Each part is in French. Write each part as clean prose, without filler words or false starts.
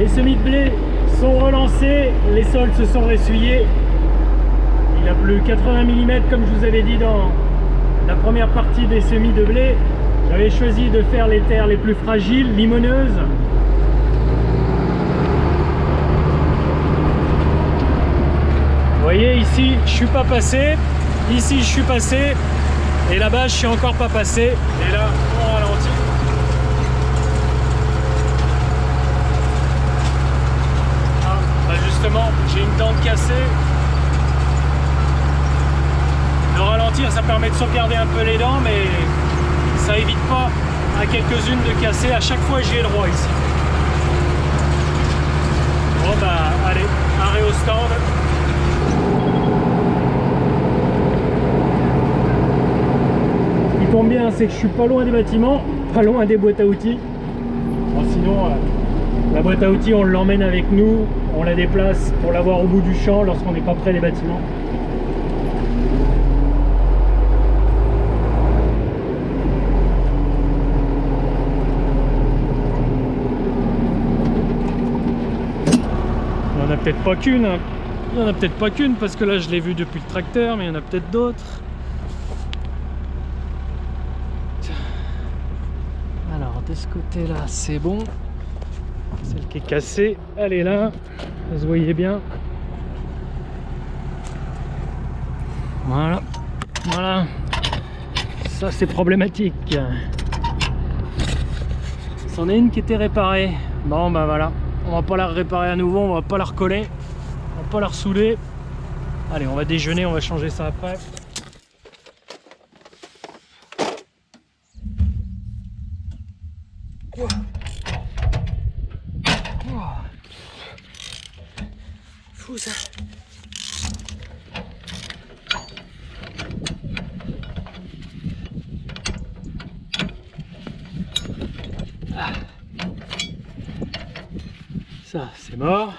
Les semis de blé sont relancés, les sols se sont ressuyés. Il a plu 80 mm comme je vous avais dit dans la première partie des semis de blé. J'avais choisi de faire les terres les plus fragiles, limoneuses. Vous voyez ici je suis pas passé, ici je suis passé et là-bas je suis encore pas passé. Et là on ralentit. Justement, j'ai une dent cassée. De ralentir, ça permet de sauvegarder un peu les dents, mais ça évite pas à quelques-unes de casser. À chaque fois, j'y ai le droit ici. Bon bah, allez, arrêt au stand. Ce qui tombe bien, c'est que je suis pas loin des bâtiments, pas loin des boîtes à outils. Bon, sinon, la boîte à outils, on l'emmène avec nous. On la déplace pour l'avoir au bout du champ lorsqu'on n'est pas près des bâtiments. Il n'y en a peut-être pas qu'une. Hein. Il n'y en a peut-être pas qu'une parce que là je l'ai vu depuis le tracteur, mais il y en a peut-être d'autres. Alors de ce côté-là, c'est bon. Celle qui est cassée, elle est là, vous voyez bien. Voilà, voilà. Ça c'est problématique. C'en est une qui était réparée. Bon bah voilà, on va pas la réparer à nouveau, on va pas la recoller, on va pas la ressouder. Allez, on va déjeuner, on va changer ça après. Fou ça. Ah. Ça c'est mort.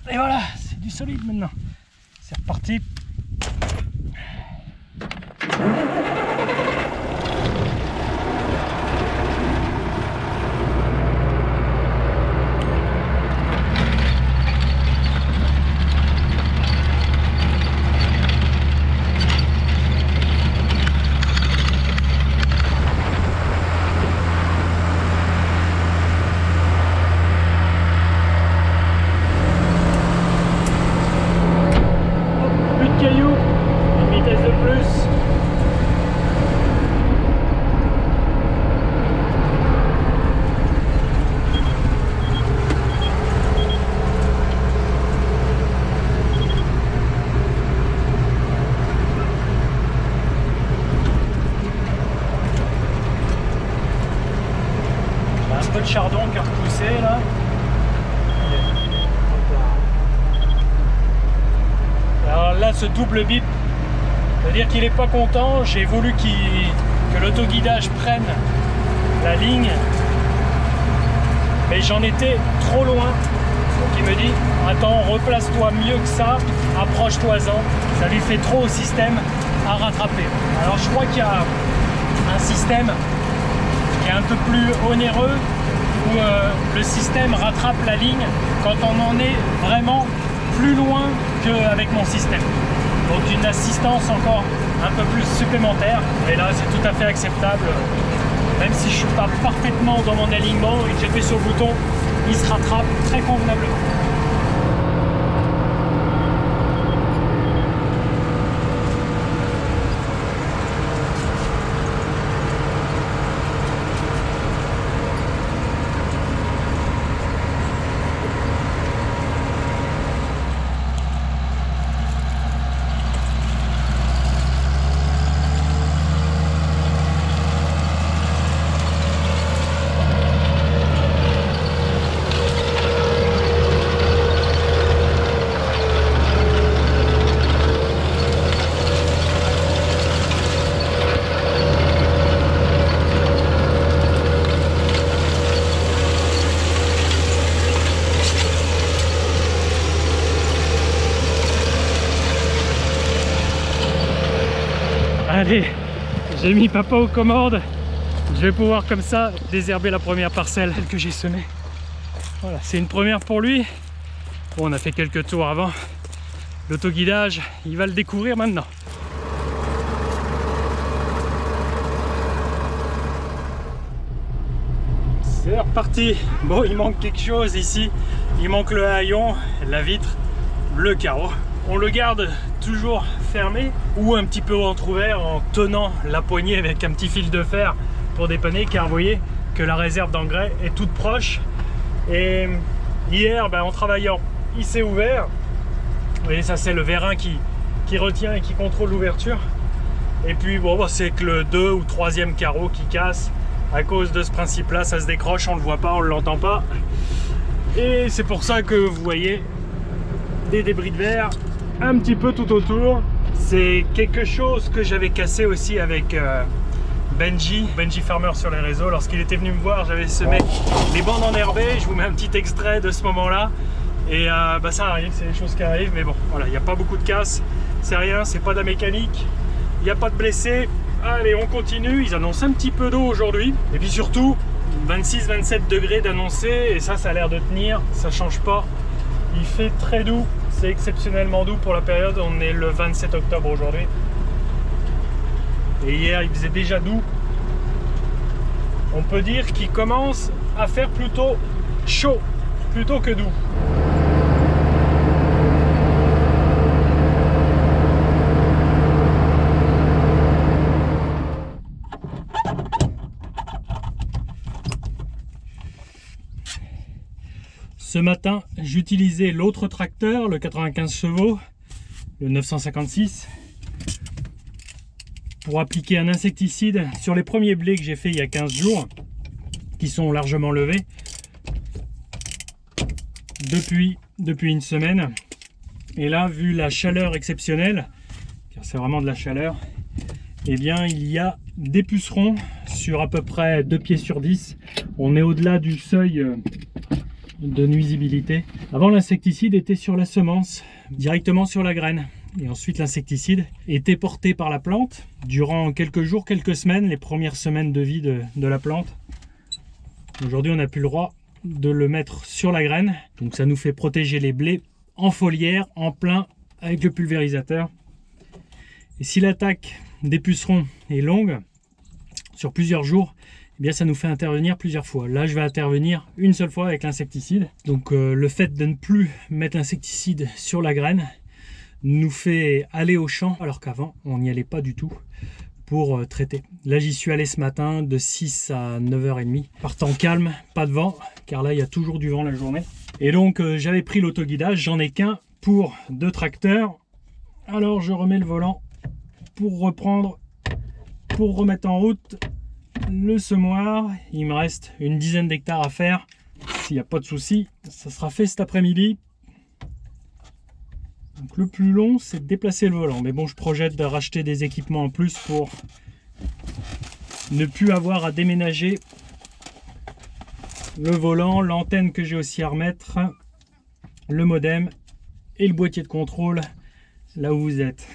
Et voilà, c'est du solide maintenant. C'est reparti. Le chardon qui a repoussé là. Alors là, ce double bip, c'est-à-dire qu'il n'est pas content. J'ai voulu que l'autoguidage prenne la ligne, mais j'en étais trop loin. Donc il me dit attends, replace-toi mieux que ça, approche-toi-en, ça lui fait trop au système à rattraper. Alors je crois qu'il y a un système qui est un peu plus onéreux, où le système rattrape la ligne quand on en est vraiment plus loin qu'avec mon système. Donc une assistance encore un peu plus supplémentaire, et là c'est tout à fait acceptable. Même si je ne suis pas parfaitement dans mon alignement et que j'appuie sur le bouton, il se rattrape très convenablement. Allez, j'ai mis papa aux commandes. Je vais pouvoir comme ça désherber la première parcelle que j'ai semée. Voilà, c'est une première pour lui. Bon, on a fait quelques tours avant. L'autoguidage, il va le découvrir maintenant. C'est reparti. Bon, il manque quelque chose ici. Il manque le haillon, la vitre, le carreau. On le garde toujours fermé ou un petit peu entrouvert en tenant la poignée avec un petit fil de fer pour dépanner, car vous voyez que la réserve d'engrais est toute proche. Et hier, en travaillant, il s'est ouvert. Vous voyez, ça c'est le vérin qui retient et qui contrôle l'ouverture. Et puis bon, c'est que le 2 ou 3e carreau qui casse. À cause de ce principe là, ça se décroche, on le voit pas, on l'entend pas. Et c'est pour ça que vous voyez des débris de verre un petit peu tout autour. C'est quelque chose que j'avais cassé aussi avec Benji Farmer sur les réseaux. Lorsqu'il était venu me voir, j'avais semé les bandes enherbées. Je vous mets un petit extrait de ce moment là. Et ça arrive, c'est des choses qui arrivent, mais bon, voilà, il n'y a pas beaucoup de casse, c'est rien, c'est pas de la mécanique, il n'y a pas de blessés. Allez, on continue. Ils annoncent un petit peu d'eau aujourd'hui, et puis surtout 26-27 degrés d'annoncé, et ça a l'air de tenir, ça change pas. Il fait très doux, c'est exceptionnellement doux pour la période. On est le 27 octobre aujourd'hui, et hier il faisait déjà doux. On peut dire qu'il commence à faire plutôt chaud plutôt que doux. Ce matin, j'utilisais l'autre tracteur, le 95 chevaux, le 956, pour appliquer un insecticide sur les premiers blés que j'ai fait il y a 15 jours, qui sont largement levés depuis une semaine. Et là, vu la chaleur exceptionnelle, car c'est vraiment de la chaleur, eh bien il y a des pucerons sur à peu près 2 pieds sur 10. On est au-delà du seuil de nuisibilité. Avant, l'insecticide était sur la semence, directement sur la graine, et ensuite l'insecticide était porté par la plante durant quelques jours, quelques semaines, les premières semaines de vie de la plante. Aujourd'hui, on n'a plus le droit de le mettre sur la graine, donc ça nous fait protéger les blés en foliaire, en plein, avec le pulvérisateur. Et si l'attaque des pucerons est longue, sur plusieurs jours, eh bien ça nous fait intervenir plusieurs fois. Là, je vais intervenir une seule fois avec l'insecticide. Donc le fait de ne plus mettre l'insecticide sur la graine nous fait aller au champ, alors qu'avant, on n'y allait pas du tout pour traiter. Là, j'y suis allé ce matin de 6 à 9h30. Par temps calme, pas de vent, car là, il y a toujours du vent la journée. Et donc, j'avais pris l'autoguidage, j'en ai qu'un pour 2 tracteurs. Alors, je remets le volant pour reprendre, pour remettre en route le semoir. Il me reste une dizaine d'hectares à faire. S'il n'y a pas de souci, ça sera fait cet après-midi. Donc le plus long, c'est de déplacer le volant. Mais bon, je projette de racheter des équipements en plus pour ne plus avoir à déménager le volant, l'antenne que j'ai aussi à remettre, le modem et le boîtier de contrôle là où vous êtes.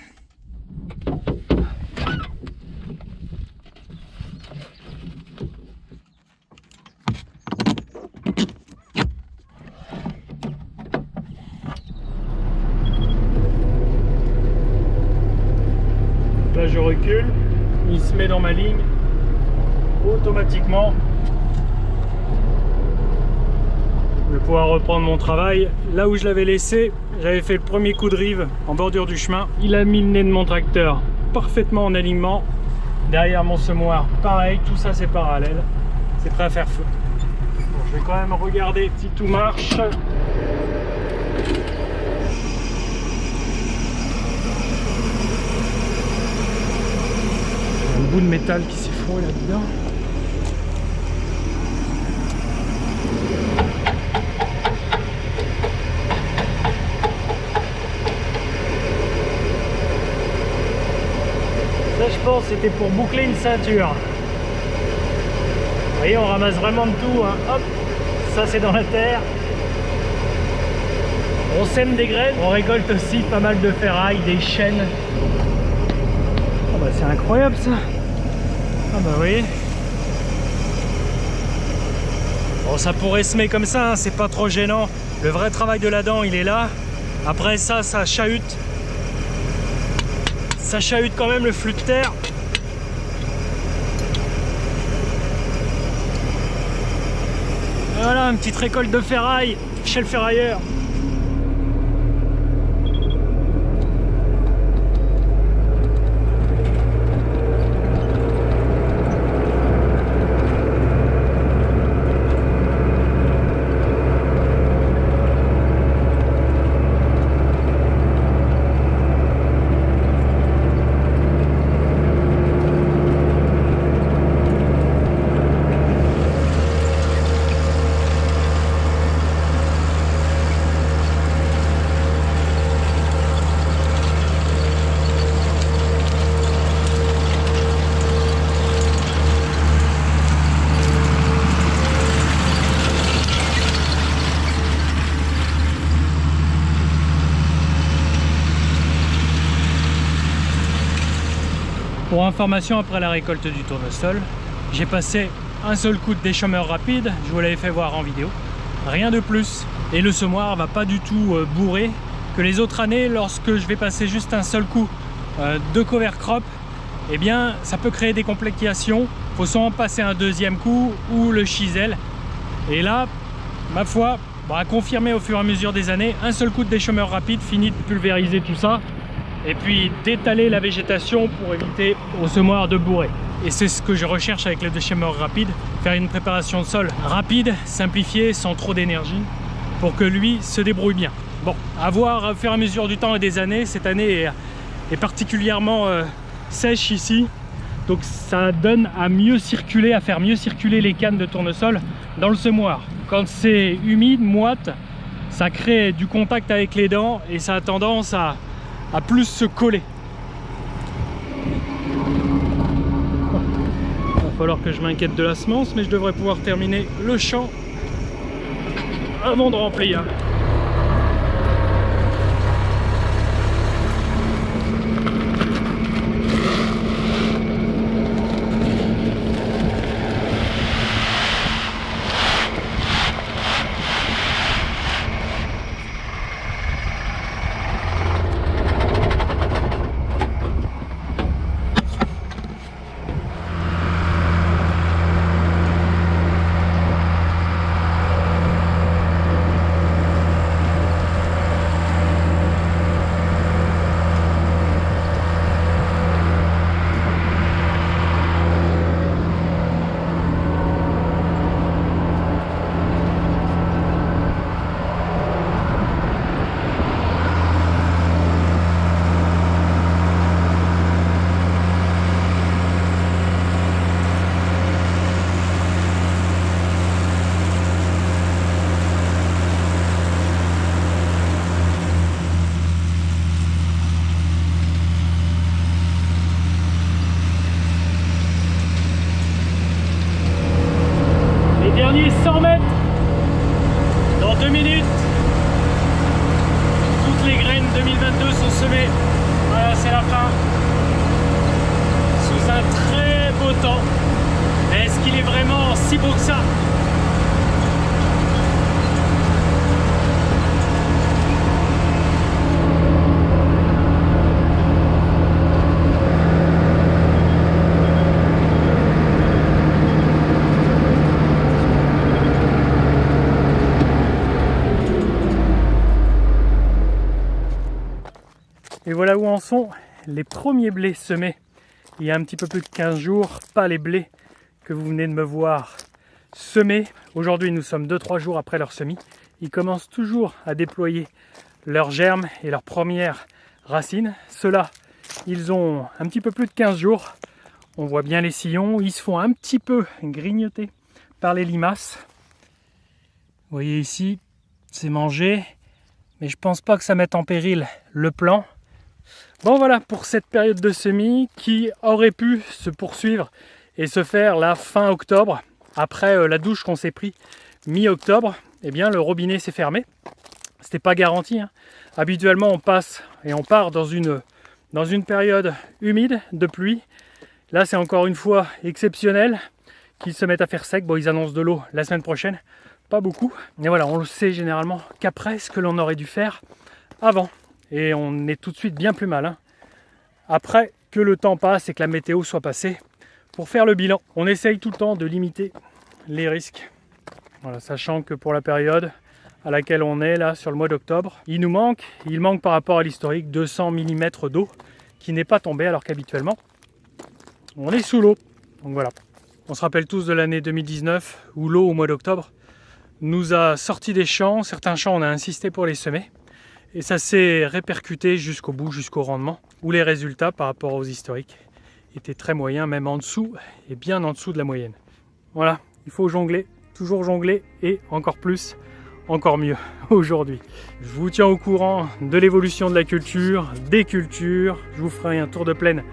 Là, je recule, il se met dans ma ligne automatiquement. Je vais pouvoir reprendre mon travail là où je l'avais laissé. J'avais fait le premier coup de rive en bordure du chemin. Il a mis le nez de mon tracteur parfaitement en alignement. Derrière mon semoir, pareil, tout ça c'est parallèle. C'est prêt à faire feu. Bon, je vais quand même regarder si tout marche. Bout de métal qui s'est fourré là-dedans. Ça, je pense, c'était pour boucler une ceinture. Vous voyez, on ramasse vraiment de tout, hein. Hop, ça c'est dans la terre. On sème des graines, on récolte aussi pas mal de ferraille, des chênes. Oh bah, c'est incroyable ça. Ah bah oui, Bon, ça pourrait semer comme ça, hein, c'est pas trop gênant. Le vrai travail de la dent, il est là. Après ça, ça chahute. Ça chahute quand même le flux de terre. Voilà, une petite récolte de ferraille chez le ferrailleur. Pour information, après la récolte du tournesol, j'ai passé un seul coup de déchômeur rapide, je vous l'avais fait voir en vidéo, rien de plus. Et le semoir va pas du tout bourrer que les autres années. Lorsque je vais passer juste un seul coup de cover crop, eh bien ça peut créer des complications. Il faut soit en passer un deuxième coup ou le chisel. Et là, ma foi, à confirmer au fur et à mesure des années, un seul coup de déchômeur rapide finit de pulvériser tout ça. Et puis d'étaler la végétation pour éviter au semoir de bourrer. Et c'est ce que je recherche avec le déchômeur rapide, faire une préparation de sol rapide, simplifiée, sans trop d'énergie, pour que lui se débrouille bien. Bon, à voir au fur et à mesure du temps et des années. Cette année est particulièrement sèche ici, donc ça donne à mieux circuler, à faire mieux circuler les cannes de tournesol dans le semoir. Quand c'est humide, moite, ça crée du contact avec les dents et ça a tendance à plus se coller. Il va falloir que je m'inquiète de la semence, mais je devrais pouvoir terminer le champ avant de remplir. Derniers 100 mètres dans 2 minutes, toutes les graines 2022 sont semées. Voilà, c'est la fin, sous un très beau temps. Mais est-ce qu'il est vraiment si beau que ça? Et voilà où en sont les premiers blés semés il y a un petit peu plus de 15 jours, pas les blés que vous venez de me voir semer. Aujourd'hui nous sommes 2-3 jours après leur semis. Ils commencent toujours à déployer leurs germes et leurs premières racines. Ceux-là, ils ont un petit peu plus de 15 jours. On voit bien les sillons, ils se font un petit peu grignoter par les limaces. Vous voyez ici, c'est mangé, mais je pense pas que ça mette en péril le plant. Bon voilà pour cette période de semis qui aurait pu se poursuivre et se faire la fin octobre. Après la douche qu'on s'est pris mi-octobre, eh bien le robinet s'est fermé. C'était pas garanti, hein. Habituellement on passe et on part dans une période humide de pluie. Là c'est encore une fois exceptionnel. qu'ils se mettent à faire sec. Bon, ils annoncent de l'eau la semaine prochaine, pas beaucoup. Mais voilà, on le sait généralement qu'après ce que l'on aurait dû faire avant. Et on est tout de suite bien plus mal, hein. Après que le temps passe et que la météo soit passée, pour faire le bilan, on essaye tout le temps de limiter les risques. Voilà, sachant que pour la période à laquelle on est là sur le mois d'octobre, il manque par rapport à l'historique 200 mm d'eau qui n'est pas tombée alors qu'habituellement on est sous l'eau. Donc voilà, on se rappelle tous de l'année 2019 où l'eau au mois d'octobre nous a sorti des champs. Certains champs on a insisté pour les semer et ça s'est répercuté jusqu'au bout, jusqu'au rendement, où les résultats par rapport aux historiques étaient très moyens, même en dessous et bien en dessous de la moyenne. Voilà, il faut jongler, toujours jongler et encore plus, encore mieux aujourd'hui. Je vous tiens au courant de l'évolution de la culture, des cultures. Je vous ferai un tour de plaine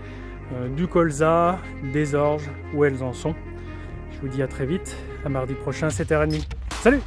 du colza, des orges, où elles en sont. Je vous dis à très vite, à mardi prochain, 7h30. Salut!